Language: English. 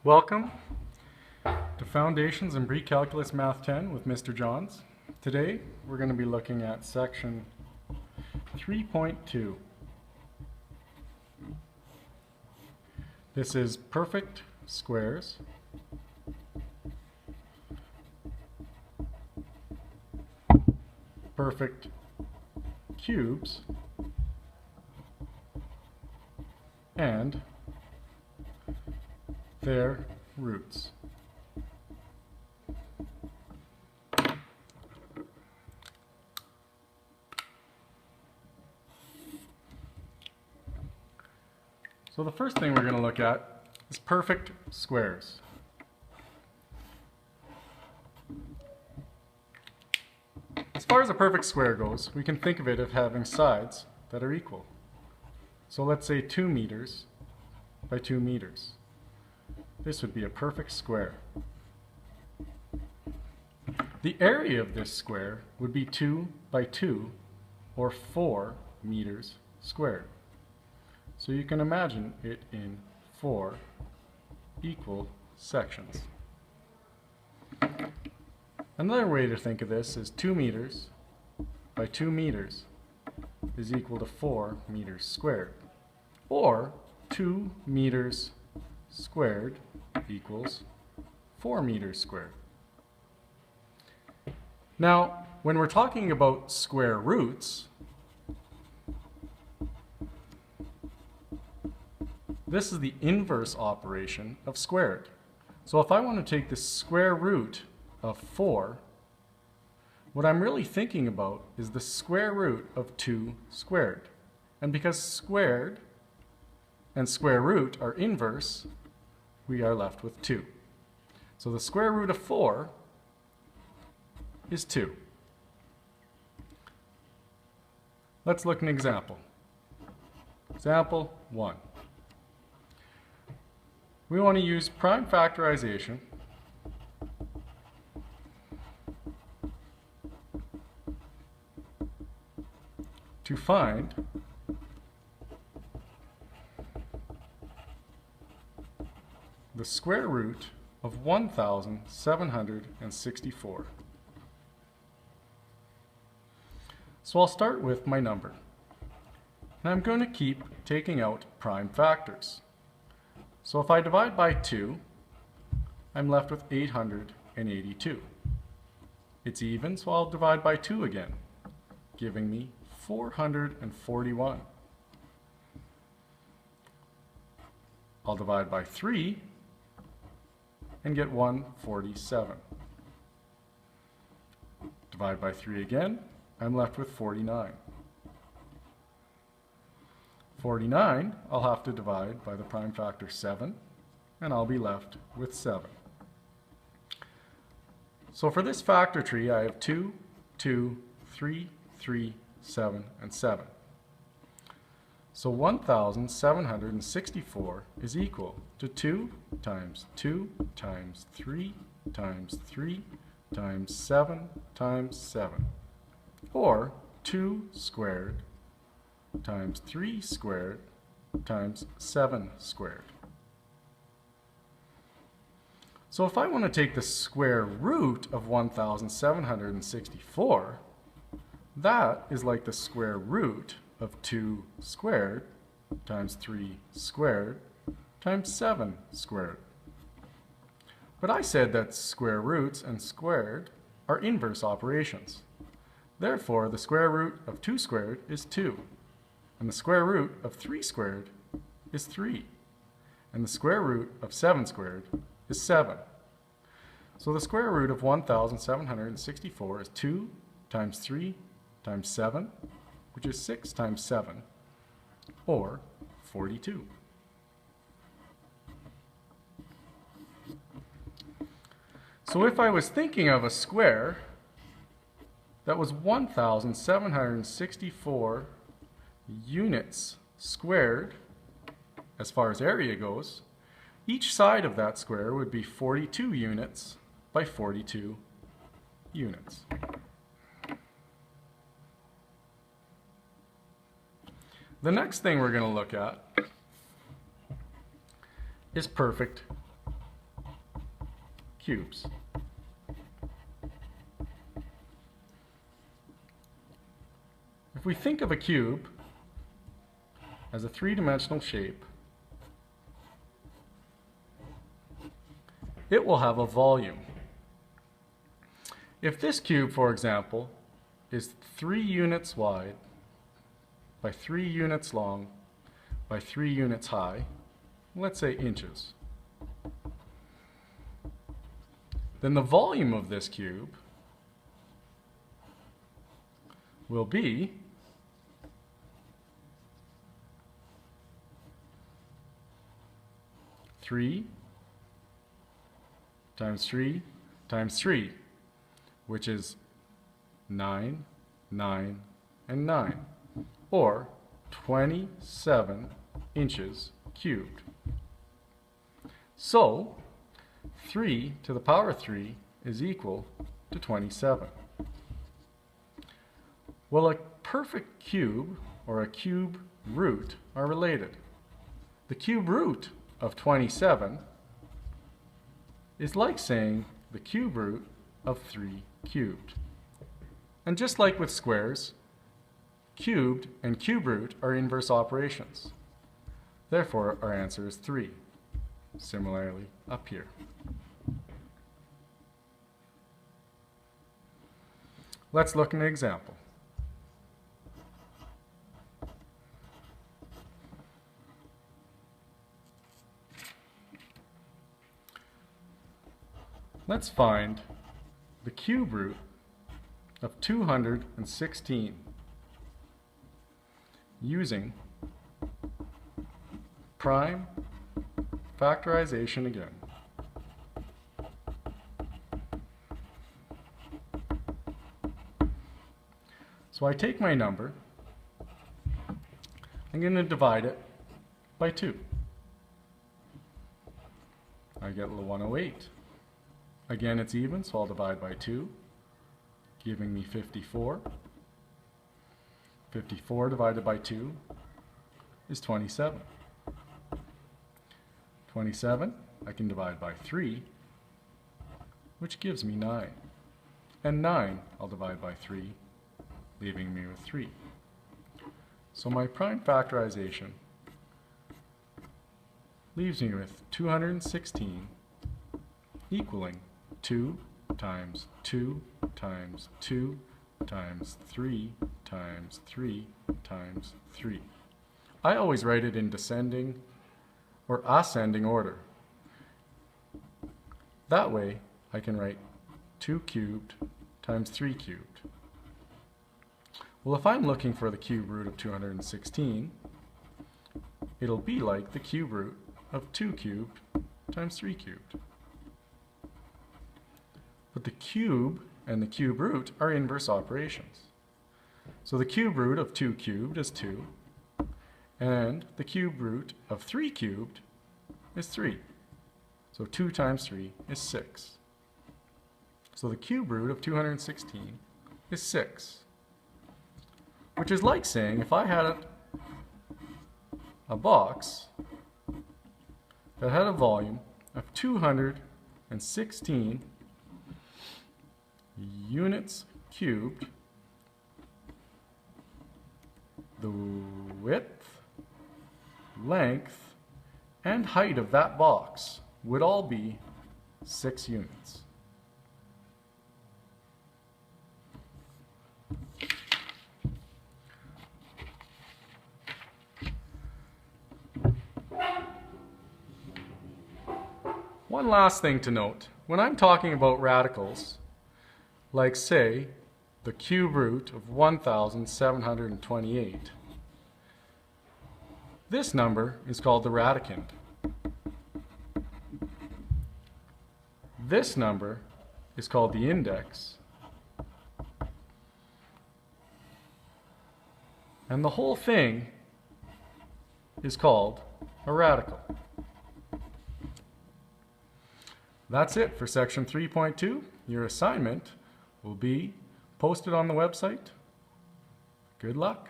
Welcome to Foundations in Pre-Calculus Math 10 with Mr. Johns. Today we're going to be looking at section 3.2. This is perfect squares. Perfect cubes and their roots. So the first thing we're going to look at is perfect squares. As far as a perfect square goes, we can think of it as having sides that are equal. So let's say 2 meters by 2 meters. This would be a perfect square. The area of this square would be 2 by 2, or 4 meters squared. So you can imagine it in 4 equal sections. Another way to think of this is 2 meters by 2 meters is equal to 4 meters squared. Or 2 meters squared equals 4 meters squared. Now, when we're talking about square roots, this is the inverse operation of squared. So if I want to take the square root of 4, what I'm really thinking about is the square root of 2 squared. And because squared and square root are inverse, we are left with 2. So the square root of 4 is 2. Let's look at an example. Example 1. We want to use prime factorization to find the square root of 1,764. So I'll start with my number. And I'm going to keep taking out prime factors. So if I divide by 2, I'm left with 882. It's even, so I'll divide by 2 again, giving me 441. I'll divide by 3 and get 147. Divide by 3 again, I'm left with 49. 49, I'll have to divide by the prime factor 7, and I'll be left with 7. So for this factor tree, I have 2, 2, 3, 3, 7, and 7. So 1,764 is equal to 2 times 2 times 3 times 3 times 7 times 7, or 2 squared times 3 squared times 7 squared. So if I want to take the square root of 1,764, that is like the square root of 2 squared times 3 squared times 7 squared. But I said that square roots and squared are inverse operations. Therefore, the square root of 2 squared is 2. And the square root of 3 squared is 3. And the square root of 7 squared is 7. So the square root of 1,764 is 2 times 3 times 7, which is 6 times 7, or 42. So if I was thinking of a square that was 1,764 units squared, as far as area goes, each side of that square would be 42 units by 42 units. The next thing we're going to look at is perfect cubes. If we think of a cube as a three-dimensional shape, it will have a volume. If this cube, for example, is 3 units wide by 3 units long by 3 units high, let's say inches, then the volume of this cube will be three times 3 times 3, which is 9, 9, and 9, or 27 inches cubed. So 3 to the power 3 is equal to 27. Well, a perfect cube or a cube root are related. The cube root of 27 is like saying the cube root of 3 cubed. And just like with squares, cubed and cube root are inverse operations. Therefore, our answer is 3. Similarly, up here. Let's look at an example. Let's find the cube root of 216 using prime factorization again. So I take my number, I'm going to divide it by 2. I get 108. Again, it's even, so I'll divide by 2, giving me 54. 54 divided by 2 is 27. 27, I can divide by 3, which gives me 9. And 9, I'll divide by 3, leaving me with 3. So my prime factorization leaves me with 216 equaling 2 times 2 times 2 times 3 times 3 times 3. I always write it in descending or ascending order. That way I can write 2 cubed times 3 cubed. Well, if I'm looking for the cube root of 216, it'll be like the cube root of 2 cubed times 3 cubed. But the cube and the cube root are inverse operations. So the cube root of 2 cubed is 2, and the cube root of 3 cubed is 3. So 2 times 3 is 6. So the cube root of 216 is 6. Which is like saying if I had a box that had a volume of 216 units cubed, the width, length, and height of that box would all be 6 units. One last thing to note, when I'm talking about radicals, like say the cube root of 1728, this number is called the radicand. This number is called the index, and the whole thing is called a radical. That's it for section 3.2. Your assignment will be posted on the website. Good luck.